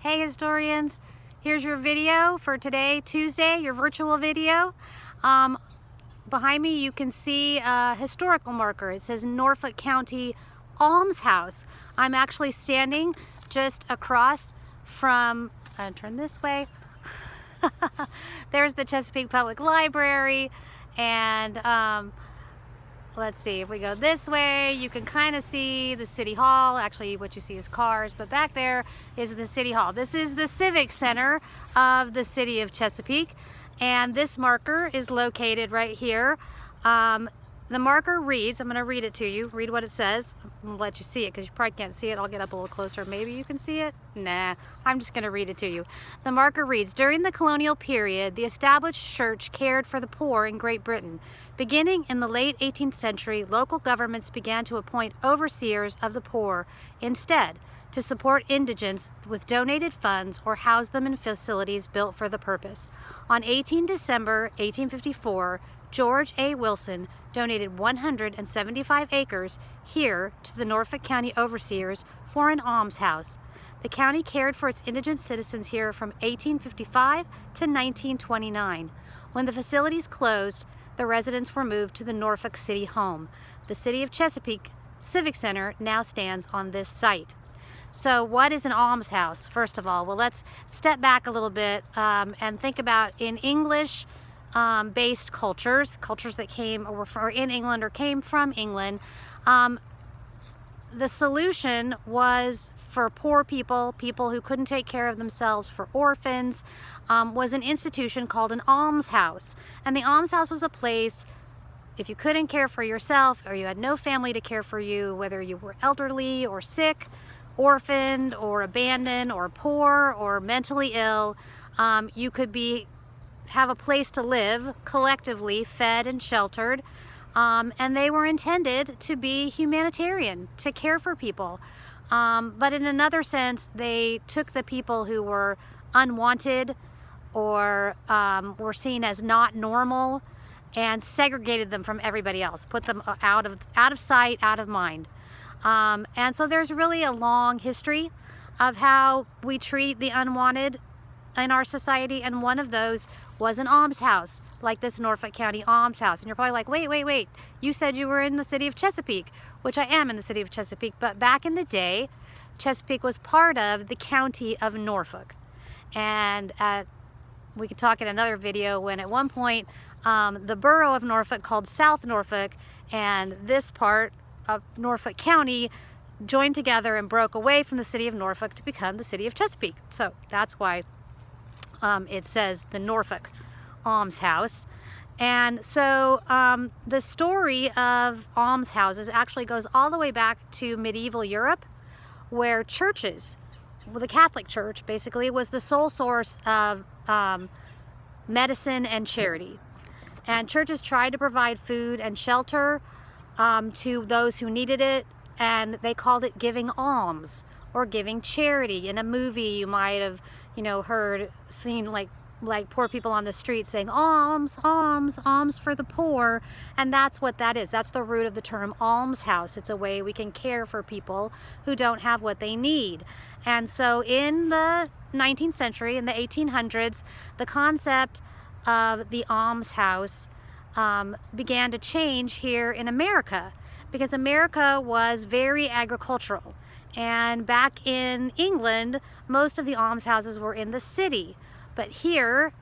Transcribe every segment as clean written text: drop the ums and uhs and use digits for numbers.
Hey historians, here's your video for today, Tuesday, your virtual video. Behind me you can see a historical marker. It says Norfolk County Almshouse. I'm actually standing just across from, turn this way, there's the Chesapeake Public Library, and let's see, if we go this way, you can kind of see the City Hall. Actually, what you see is cars, but back there is the City Hall. This is the Civic Center of the City of Chesapeake, and this marker is located right here. The marker reads, I'm going to read it to you, read what it says. I'm going to let you see it because you probably can't see it. I'll get up a little closer. Maybe you can see it? Nah, I'm just going to read it to you. The marker reads, during the colonial period, the established church cared for the poor in Great Britain. Beginning in the late 18th century, local governments began to appoint overseers of the poor instead to support indigents with donated funds or house them in facilities built for the purpose. On 18 December 1854, George A. Wilson donated 175 acres here to the Norfolk County Overseers for an almshouse. The county cared for its indigent citizens here from 1855 to 1929. When the facilities closed, the residents were moved to the Norfolk City Home. The City of Chesapeake Civic Center now stands on this site. So what is an almshouse? First of all, well, let's step back a little bit and think about in English based cultures that came or were in England or came from England, the solution was for poor people, people who couldn't take care of themselves, for orphans, was an institution called an almshouse. And the almshouse was a place, if you couldn't care for yourself or you had no family to care for you, whether you were elderly or sick, orphaned or abandoned or poor or mentally ill, you could have a place to live, collectively fed and sheltered, and they were intended to be humanitarian, to care for people. But in another sense, they took the people who were unwanted or were seen as not normal and segregated them from everybody else, put them out of sight, out of mind. And so there's really a long history of how we treat the unwanted in our society, and one of those was an almshouse, like this Norfolk County Almshouse. And you're probably like, wait, you said you were in the city of Chesapeake, which I am in the city of Chesapeake, but back in the day, Chesapeake was part of the county of Norfolk. And we could talk in another video when at one point, the borough of Norfolk called South Norfolk and this part of Norfolk County joined together and broke away from the city of Norfolk to become the city of Chesapeake. So that's why it says the Norfolk Almshouse. And so the story of almshouses actually goes all the way back to medieval Europe, where churches, well, the Catholic Church basically was the sole source of medicine and charity. And churches tried to provide food and shelter to those who needed it, and they called it giving alms or giving charity. In a movie you might have seen like poor people on the street saying alms, alms, alms for the poor, and that's what that is. That's the root of the term almshouse. It's a way we can care for people who don't have what they need. And so in the 19th century, in the 1800s, the concept of the almshouse began to change here in America, because America was very agricultural. And back in England, most of the almshouses were in the city. But here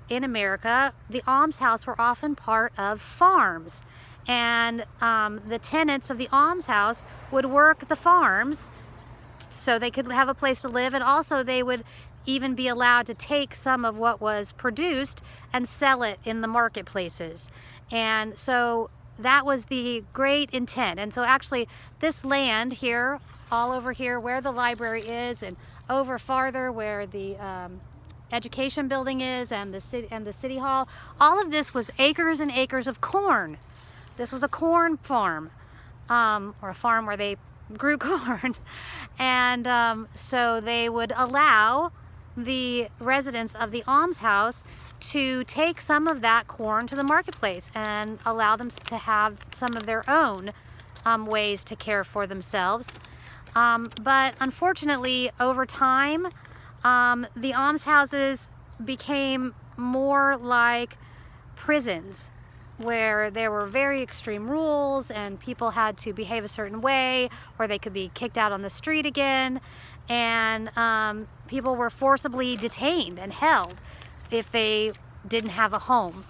in America, the almshouse were often part of farms. And the tenants of the almshouse would work the farms so they could have a place to live, and also they would even be allowed to take some of what was produced and sell it in the marketplaces. And so that was the great intent. And so actually this land here, all over here where the library is, and over farther where the education building is, and the city hall, all of this was acres and acres of corn. This was a corn farm, or a farm where they grew corn. And so they would allow the residents of the almshouse to take some of that corn to the marketplace and allow them to have some of their own ways to care for themselves. But unfortunately, over time, the almshouses became more like prisons, where there were very extreme rules and people had to behave a certain way or they could be kicked out on the street again, and people were forcibly detained and held if they didn't have a home,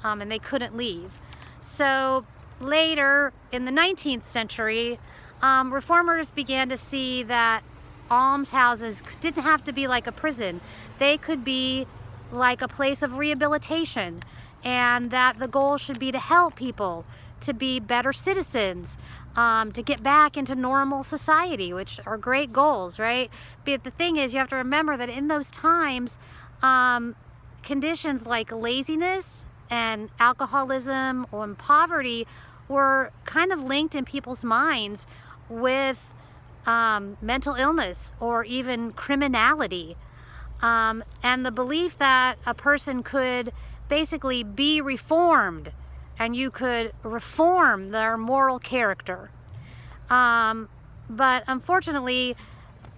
and they couldn't leave. So later in the 19th century, reformers began to see that almshouses didn't have to be like a prison. They could be like a place of rehabilitation, and that the goal should be to help people to be better citizens, to get back into normal society, which are great goals, right? But the thing is, you have to remember that in those times, conditions like laziness and alcoholism or poverty were kind of linked in people's minds with mental illness or even criminality. And the belief that a person could basically be reformed and you could reform their moral character. But unfortunately,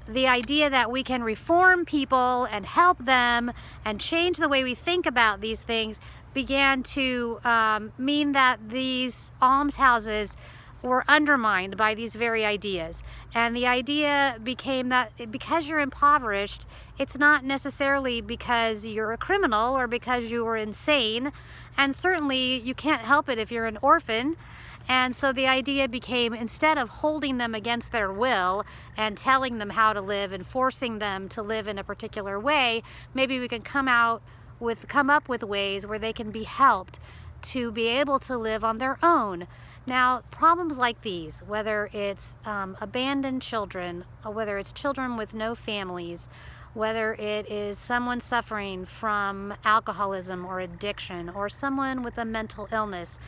the idea that we can reform people and help them and change the way we think about these things began to mean that these almshouses were undermined by these very ideas. And the idea became that because you're impoverished, it's not necessarily because you're a criminal or because you were insane, and certainly you can't help it if you're an orphan. And so the idea became, instead of holding them against their will and telling them how to live and forcing them to live in a particular way, maybe we can come up with ways where they can be helped to be able to live on their own. Now, problems like these, whether it's abandoned children, or whether it's children with no families, whether it is someone suffering from alcoholism or addiction, or someone with a mental illness,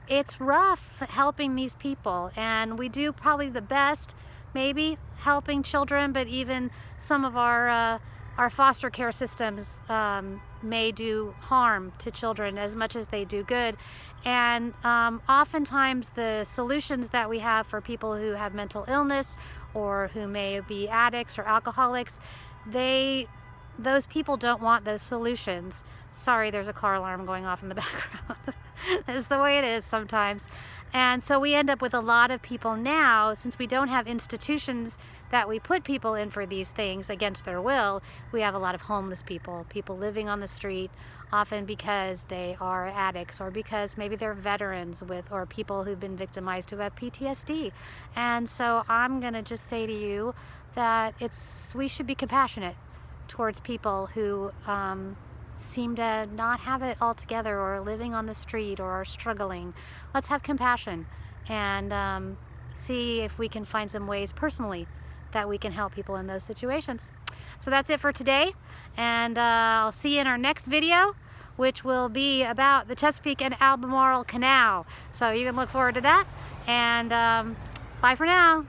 it's rough helping these people, and we do probably the best, maybe, helping children, but even some of our foster care systems may do harm to children as much as they do good. And oftentimes the solutions that we have for people who have mental illness or who may be addicts or alcoholics, those people don't want those solutions. Sorry, there's a car alarm going off in the background. It's the way it is sometimes. And so we end up with a lot of people now, since we don't have institutions that we put people in for these things against their will, we have a lot of homeless people, people living on the street, often because they are addicts or because maybe they're veterans or people who've been victimized who have PTSD. And so I'm gonna just say to you that we should be compassionate towards people who seem to not have it all together or are living on the street or are struggling. Let's have compassion and see if we can find some ways personally that we can help people in those situations. So that's it for today, and I'll see you in our next video, which will be about the Chesapeake and Albemarle Canal. So you can look forward to that, and bye for now.